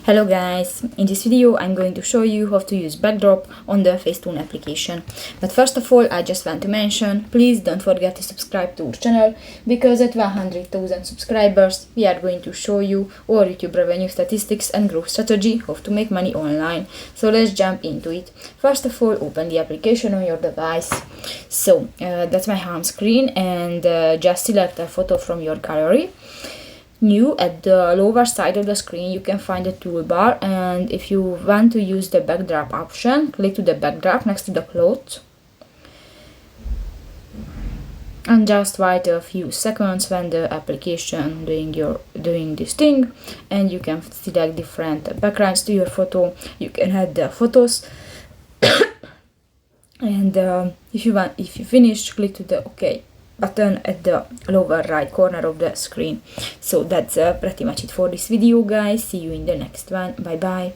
Hello guys, in this video I'm going to show you how to use backdrop on the Facetune application. But first of all, I just want to mention, please don't forget to subscribe to our channel, because at 100,000 subscribers we are going to show you our YouTube revenue statistics and growth strategy, how to make money online. So let's jump into it. First of all, open the application on your device. So that's my home screen, and just select a photo from your gallery. New, at the lower side of the screen you can find the toolbar, and if you want to use the backdrop option, click to the backdrop next to the cloth and just wait a few seconds when the application doing this thing, and you can select different backgrounds to your photo. You can add the photos and if you finish, click to the OK button at the lower right corner of the screen. So that's pretty much it for this video, guys. See you in the next one. Bye bye.